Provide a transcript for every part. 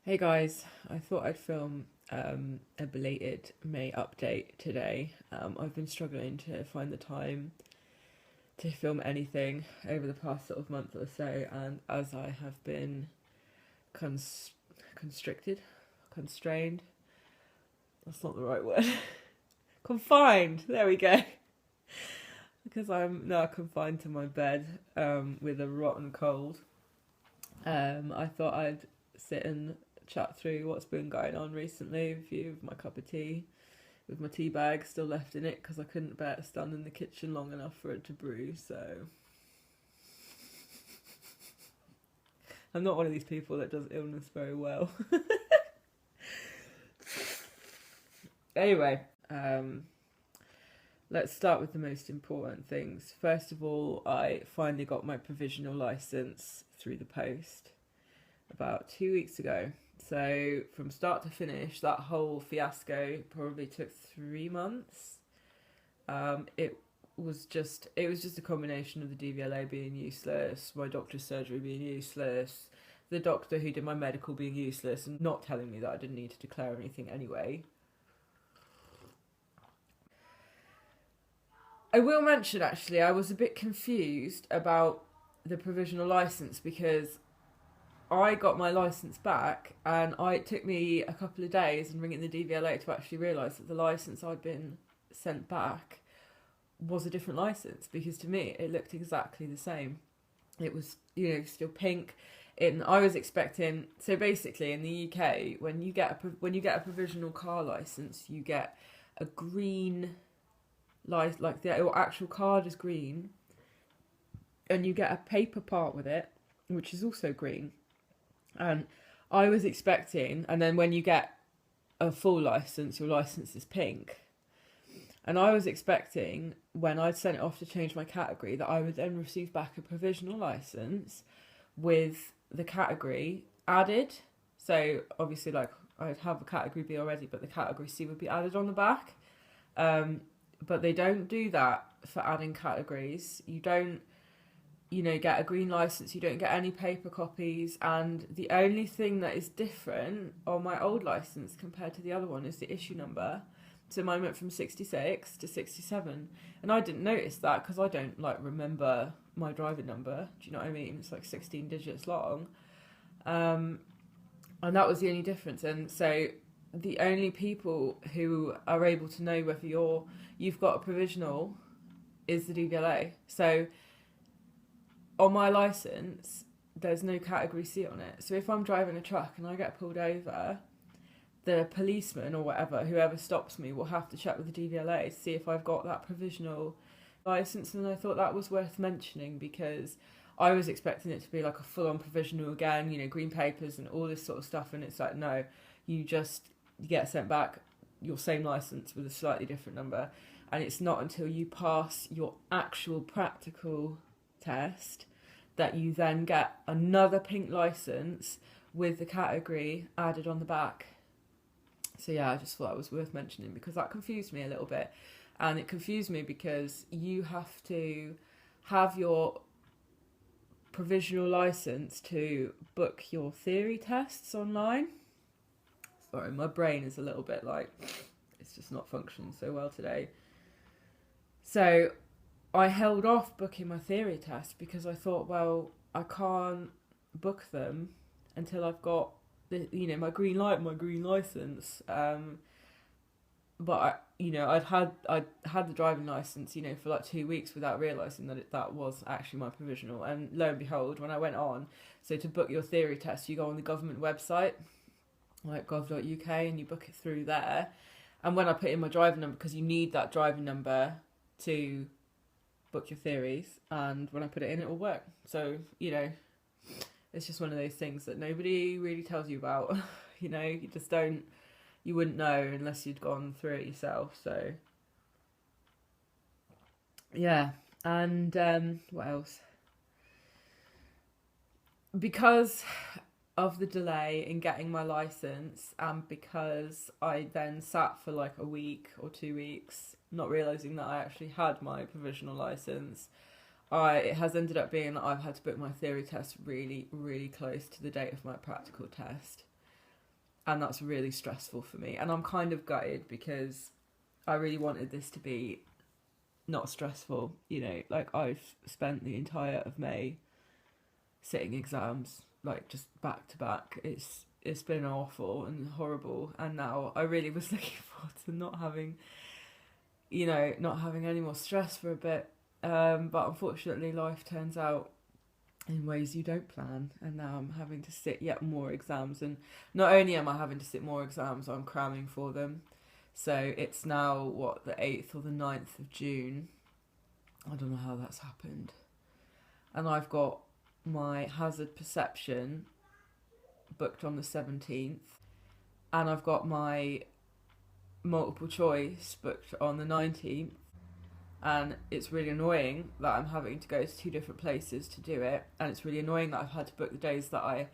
Hey guys, I thought I'd film a belated May update today. I've been struggling to find the time to film anything over the past sort of month or so, and as I have been cons- constricted, constrained, that's not the right word, confined, there we go, because I'm now confined to my bed with a rotten cold. I thought I'd sit and chat through what's been going on recently with you, with my cup of tea, with my tea bag still left in it because I couldn't bear to stand in the kitchen long enough for it to brew. So I'm not one of these people that does illness very well. Anyway, let's start with the most important things. First of all, I finally got my provisional license through the post about 2 weeks ago. So from start to finish, that whole fiasco probably took 3 months. It was just a combination of the DVLA being useless, my doctor's surgery being useless, the doctor who did my medical being useless and not telling me that I didn't need to declare anything anyway. I will mention actually, I was a bit confused about the provisional license because I got my license back and it took me a couple of days and ringing the DVLA to actually realise that the license I'd been sent back was a different license, because to me it looked exactly the same. It was, still pink. And I was expecting, so basically in the UK, when you get a provisional car license, you get a green license, like the actual card is green, and you get a paper part with it, which is also green. And I was expecting, and then when you get a full license, your license is pink. And I was expecting, when I'd sent it off to change my category, that I would then receive back a provisional license with the category added. So obviously, like, I'd have a category B already, but the category C would be added on the back. But they don't do that for adding categories. You don't, get a green license, you don't get any paper copies, and the only thing that is different on my old license compared to the other one is the issue number. So mine went from 66 to 67, and I didn't notice that because I don't remember my driving number. Do you know what I mean? It's like 16 digits long, and that was the only difference. And so the only people who are able to know whether you've got a provisional is the DVLA. So on my license, there's no category C on it. So if I'm driving a truck and I get pulled over, the policeman or whoever stops me will have to check with the DVLA to see if I've got that provisional license. And I thought that was worth mentioning because I was expecting it to be like a full-on provisional again, green papers and all this sort of stuff. And it's like, no, you get sent back your same license with a slightly different number. And it's not until you pass your actual practical test that you then get another pink license with the category added on the back. So yeah, I just thought it was worth mentioning because that confused me a little bit. And it confused me because you have to have your provisional license to book your theory tests online. Sorry, my brain is a little bit it's just not functioning so well today. So I held off booking my theory test because I thought, well, I can't book them until I've got my green light, my green license. But I'd had the driving license, for like 2 weeks without realising that was actually my provisional. And lo and behold, when I went on, so to book your theory test, you go on the government website, like gov.uk, and you book it through there. And when I put in my driving number, because you need that driving number to book your theories, and when I put it in, it will work. So, it's just one of those things that nobody really tells you about. You wouldn't know unless you'd gone through it yourself. So, yeah. And what else? Because of the delay in getting my license, and because I then sat for like a week or 2 weeks not realising that I actually had my provisional license, it has ended up being that I've had to book my theory test really, really close to the date of my practical test. and that's really stressful for me. And I'm kind of gutted because I really wanted this to be not stressful. You know, like I've spent the entire of May sitting exams, like just back to back. It's been awful and horrible, and now I really was looking forward to not having, not having any more stress for a bit. But unfortunately, life turns out in ways you don't plan, and now I'm having to sit yet more exams. And not only am I having to sit more exams, I'm cramming for them. So it's now, the 8th or the 9th of June. I don't know how that's happened. And I've got my hazard perception booked on the 17th. And I've got my multiple choice booked on the 19th. And it's really annoying that I'm having to go to 2 different places to do it. And it's really annoying that I've had to book the days that I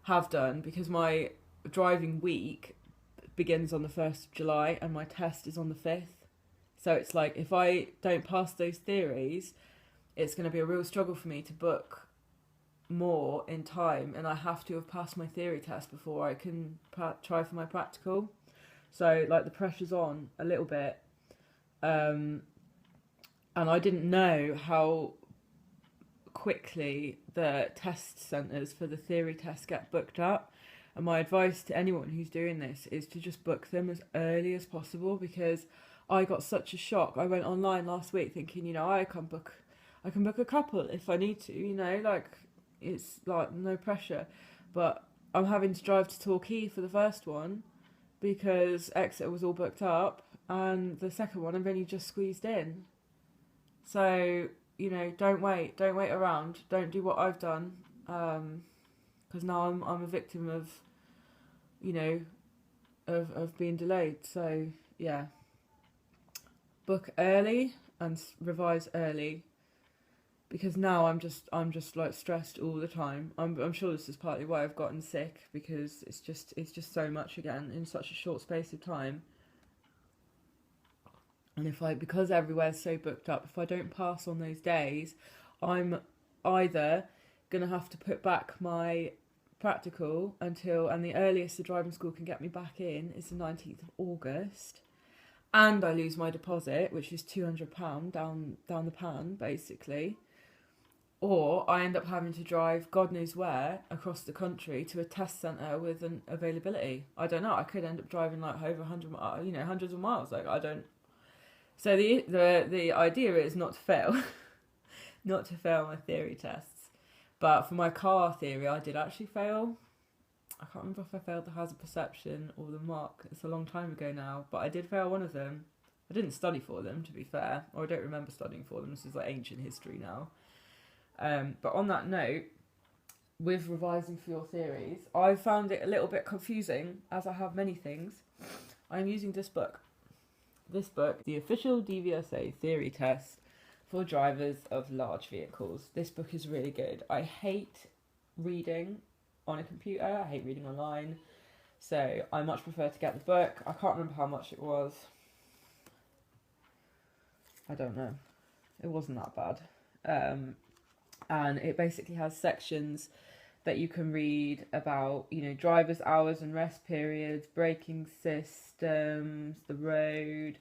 have done, because my driving week begins on the 1st of July and my test is on the 5th. So it's like, if I don't pass those theories, it's going to be a real struggle for me to book more in time, and I have to have passed my theory test before I can try for my practical. So like the pressure's on a little bit. And I didn't know how quickly the test centres for the theory test get booked up. And my advice to anyone who's doing this is to just book them as early as possible, because I got such a shock. I went online last week thinking, I can book a couple if I need to, like it's like no pressure. But I'm having to drive to Torquay for the first one because Exeter was all booked up, and the second one I've only just squeezed in. So, don't wait around. Don't do what I've done, because now I'm a victim of, of being delayed. So yeah, book early and revise early, because now I'm just like stressed all the time. I'm sure this is partly why I've gotten sick, because it's just so much again in such a short space of time. And because everywhere's so booked up, if I don't pass on those days, I'm either gonna have to put back my practical and the earliest the driving school can get me back in is the 19th of August, and I lose my deposit, which is £200 down the pan basically, or I end up having to drive God knows where across the country to a test centre with an availability. I don't know. I could end up driving like over 100, hundreds of miles. Like I don't. So the idea is not to fail, not to fail my theory tests. But for my car theory, I did actually fail. I can't remember if I failed the hazard perception or the mark. It's a long time ago now, but I did fail one of them. I didn't study for them, to be fair, or I don't remember studying for them. This is like ancient history now. But on that note, with revising for your theories, I found it a little bit confusing, as I have many things. I'm using this book. The official DVSA theory test for drivers of large vehicles. This book is really good. I hate reading on a computer. I hate reading online. So I much prefer to get the book. I can't remember how much it was. I don't know. It wasn't that bad. And it basically has sections that you can read about, drivers' hours and rest periods, braking systems, the road,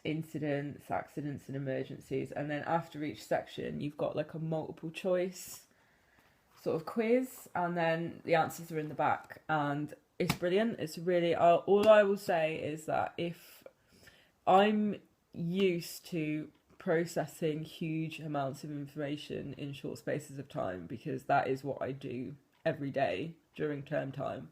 incidents, accidents and emergencies. And then after each section, you've got like a multiple choice sort of quiz, and then the answers are in the back. And it's brilliant. It's really, all I will say is that if I'm used to processing huge amounts of information in short spaces of time, because that is what I do every day during term time.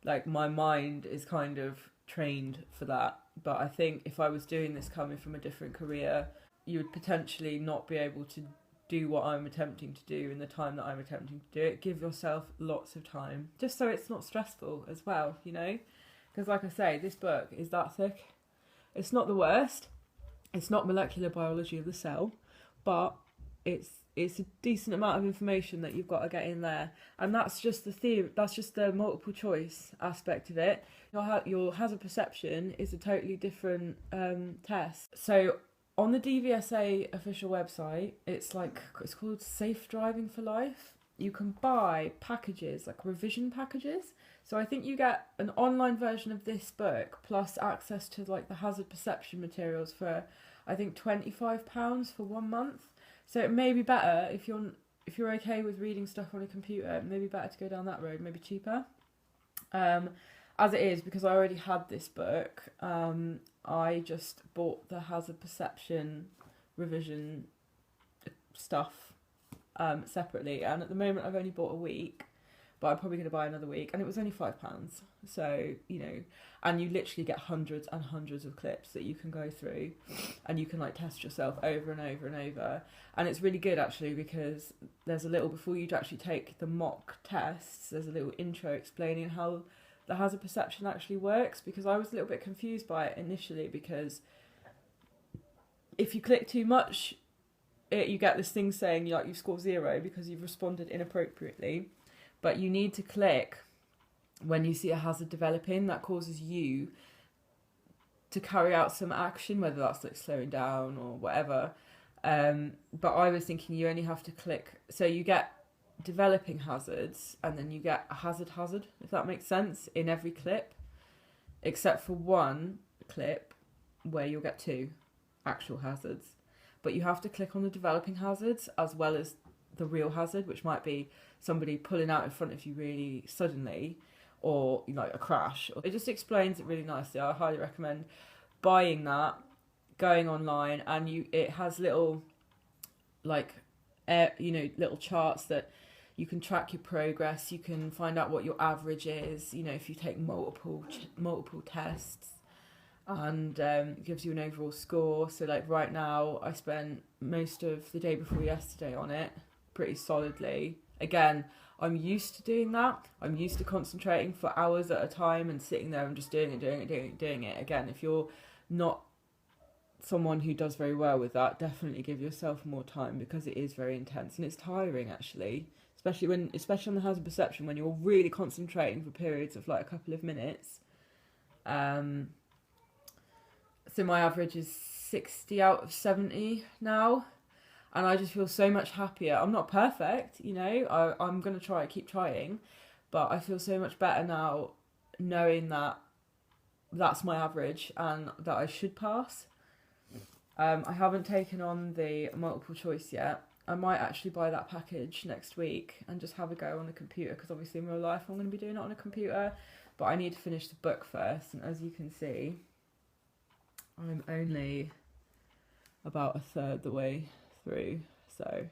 Like my mind is kind of trained for that. But I think if I was doing this coming from a different career, you would potentially not be able to do what I'm attempting to do in the time that I'm attempting to do it. Give yourself lots of time, just so it's not stressful as well, because like I say, this book is that thick. It's not the worst. It's not molecular biology of the cell, but it's a decent amount of information that you've got to get in there. And that's just the theory. That's just the multiple choice aspect of it. Your hazard perception is a totally different test. So on the DVSA official website, it's called Safe Driving for Life. you can buy packages, like revision packages. So I think you get an online version of this book plus access to like the hazard perception materials for, I think, £25 for 1 month. So it may be better if you're okay with reading stuff on a computer. It may be better to go down that road, maybe cheaper. As it is, because I already had this book, I just bought the hazard perception revision stuff separately, and at the moment I've only bought a week, but I'm probably going to buy another week, and it was only £5. So, you know, and you literally get hundreds and hundreds of clips that you can go through, and you can like test yourself over and over and over. And it's really good actually, because there's a little, before you actually take the mock tests, there's a little intro explaining how the hazard perception actually works, because I was a little bit confused by it initially, because if you click too much, you get this thing saying like you score 0 because you've responded inappropriately. But you need to click when you see a hazard developing that causes you to carry out some action, whether that's like slowing down or whatever. But I was thinking you only have to click, so you get developing hazards and then you get a hazard, if that makes sense, in every clip, except for one clip where you'll get 2 actual hazards. But you have to click on the developing hazards as well as the real hazard, which might be somebody pulling out in front of you really suddenly, or you know, like a crash. It just explains it really nicely. I highly recommend buying that, going online, and it has little like little charts that you can track your progress. You can find out what your average is, you know, if you take multiple tests, and gives you an overall score. So like right now I spent most of the day before yesterday on it pretty solidly. Again, I'm used to doing that. I'm used to concentrating for hours at a time and sitting there and just doing it. Again, if you're not someone who does very well with that, definitely give yourself more time, because it is very intense and it's tiring actually, especially on the hazard perception, when you're really concentrating for periods of like a couple of minutes. So my average is 60 out of 70 now, and I just feel so much happier. I'm not perfect, you know, I'm going to keep trying, but I feel so much better now knowing that that's my average and that I should pass. I haven't taken on the multiple choice yet. I might actually buy that package next week and just have a go on the computer, because obviously in real life I'm going to be doing it on a computer, but I need to finish the book first, and as you can see, I'm only about a third the way through, so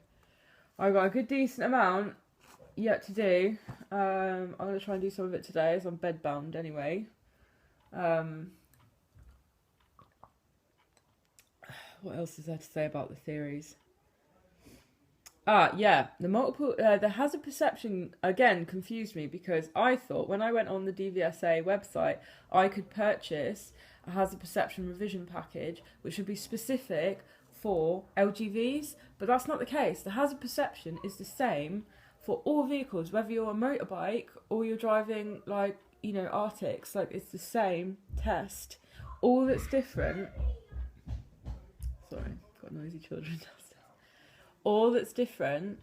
I've got a good decent amount yet to do. I'm going to try and do some of it today, as I'm bedbound anyway. What else is there to say about the theories? Yeah, the hazard perception again confused me, because I thought when I went on the DVSA website I could purchase a hazard perception revision package which would be specific for LGVs, but that's not the case. The hazard perception is the same for all vehicles, whether you're a motorbike or you're driving like, you know, Arctics. Like, it's the same test. All that's different, sorry, got noisy children downstairs. All that's different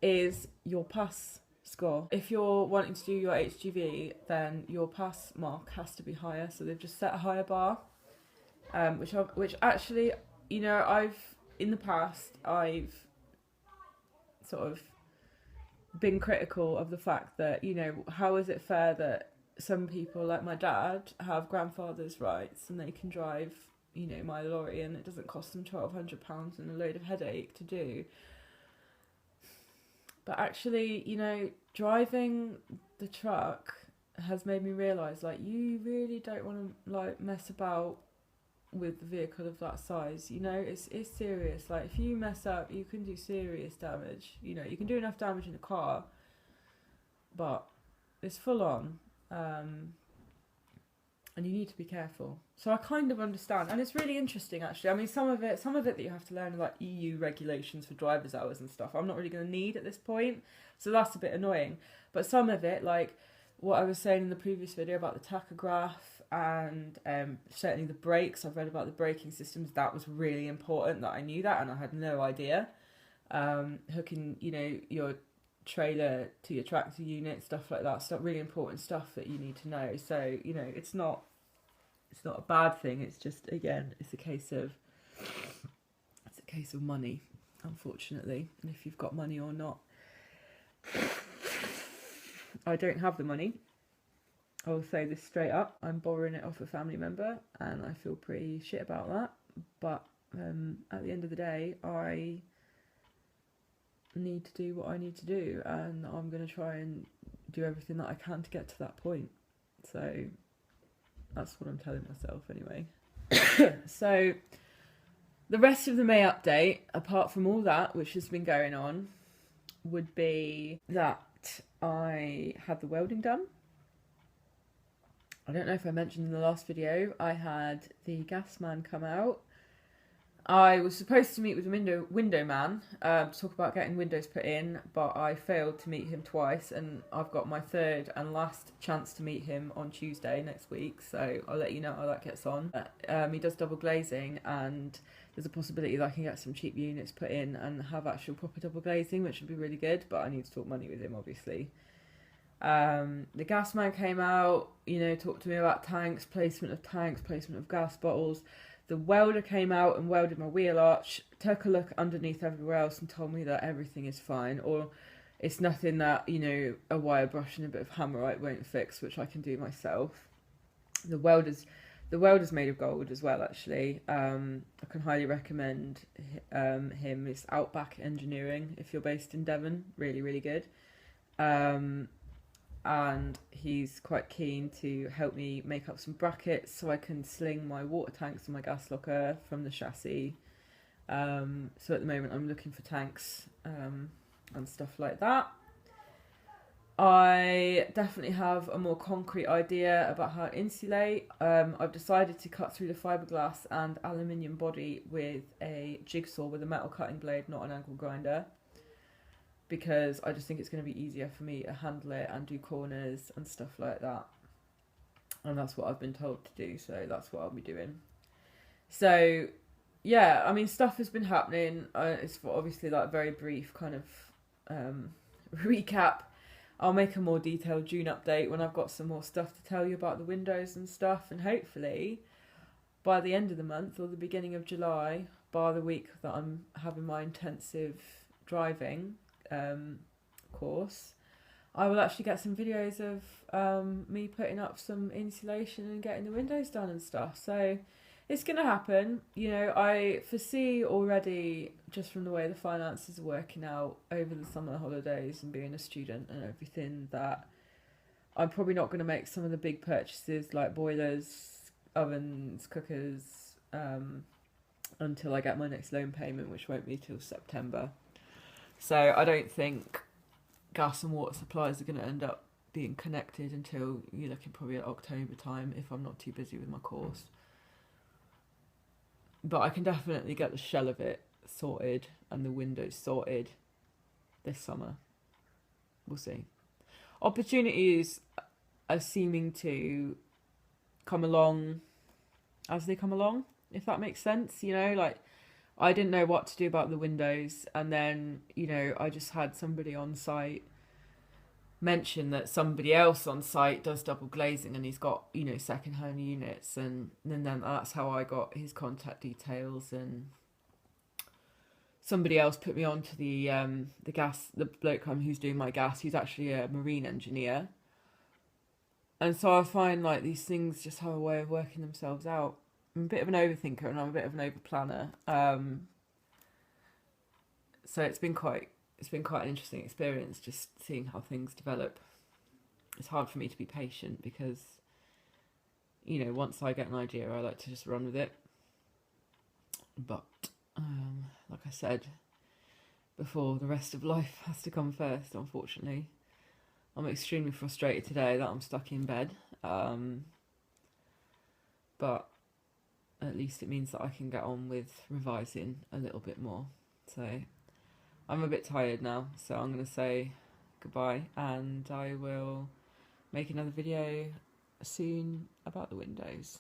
is your pass score. If you're wanting to do your HGV, then your pass mark has to be higher, so they've just set a higher bar, which actually, you know, in the past I've sort of been critical of the fact that, you know, how is it fair that some people like my dad have grandfather's rights and they can drive, you know, my lorry, and it doesn't cost them £1,200 and a load of headache to do. But actually, you know, driving the truck has made me realise, like, you really don't want to like mess about with the vehicle of that size. You know, it's serious. Like, if you mess up, you can do serious damage. You know, you can do enough damage in a car, but it's full on. And you need to be careful. So I kind of understand, and it's really interesting actually. I mean, some of it that you have to learn, like EU regulations for driver's hours and stuff, I'm not really going to need at this point, so that's a bit annoying. But some of it, like what I was saying in the previous video about the tachograph, and certainly the brakes, I've read about the braking systems. That was really important that I knew that, and I had no idea. Hooking, you know, your trailer to your tractor unit, stuff like that. Stuff, really important stuff that you need to know. So, you know, it's not a bad thing. It's just, again, it's a case of money, unfortunately. And if you've got money or not. I don't have the money. I'll say this straight up. I'm borrowing it off a family member, and I feel pretty shit about that. But at the end of the day, I need to do what I need to do, and I'm going to try and do everything that I can to get to that point. So that's what I'm telling myself anyway. So the rest of the May update, apart from all that which has been going on, would be that I had the welding done. I don't know if I mentioned in the last video, I had the gas man come out. I was supposed to meet with the window man to talk about getting windows put in, but I failed to meet him twice, and I've got my third and last chance to meet him on Tuesday next week, so I'll let you know how that gets on. He does double glazing, and there's a possibility that I can get some cheap units put in and have actual proper double glazing, which would be really good, but I need to talk money with him, obviously. The gas man came out, you know, talked to me about placement of gas bottles. The welder came out and welded my wheel arch, took a look underneath everywhere else and told me that everything is fine, or it's nothing that, you know, a wire brush and a bit of hammerite won't fix, which I can do myself. The welder's made of gold as well, actually. I can highly recommend him. It's Outback Engineering if you're based in Devon. Really, really good. And he's quite keen to help me make up some brackets so I can sling my water tanks and my gas locker from the chassis. So at the moment I'm looking for tanks and stuff like that. I definitely have a more concrete idea about how to insulate. I've decided to cut through the fiberglass and aluminium body with a jigsaw with a metal cutting blade, not an angle grinder, because I just think it's going to be easier for me to handle it and do corners and stuff like that. And that's what I've been told to do, so that's what I'll be doing. So, yeah, I mean, stuff has been happening. It's obviously like a very brief kind of recap. I'll make a more detailed June update when I've got some more stuff to tell you about the windows and stuff, and hopefully by the end of the month or the beginning of July, by the week that I'm having my intensive driving course, I will actually get some videos of me putting up some insulation and getting the windows done and stuff. So it's going to happen. You know, I foresee already, just from the way the finances are working out over the summer holidays and being a student and everything, that I'm probably not going to make some of the big purchases like boilers, ovens, cookers, until I get my next loan payment, which won't be till September. So I don't think gas and water supplies are going to end up being connected until you're looking probably at October time, if I'm not too busy with my course. But I can definitely get the shell of it sorted and the windows sorted this summer. We'll see. Opportunities are seeming to come along as they come along, if that makes sense. You know, like, I didn't know what to do about the windows, and then, you know, I just had somebody on site mention that somebody else on site does double glazing and he's got, you know, second-hand units, and then that's how I got his contact details. And somebody else put me on to the bloke who's doing my gas, who's actually a marine engineer. And so I find like these things just have a way of working themselves out. I'm a bit of an overthinker and I'm a bit of an overplanner. So it's been quite an interesting experience, just seeing how things develop. It's hard for me to be patient because, you know, once I get an idea, I like to just run with it. But like I said before, the rest of life has to come first, unfortunately. I'm extremely frustrated today that I'm stuck in bed. But at least it means that I can get on with revising a little bit more. So I'm a bit tired now, so I'm going to say goodbye, and I will make another video soon about the windows.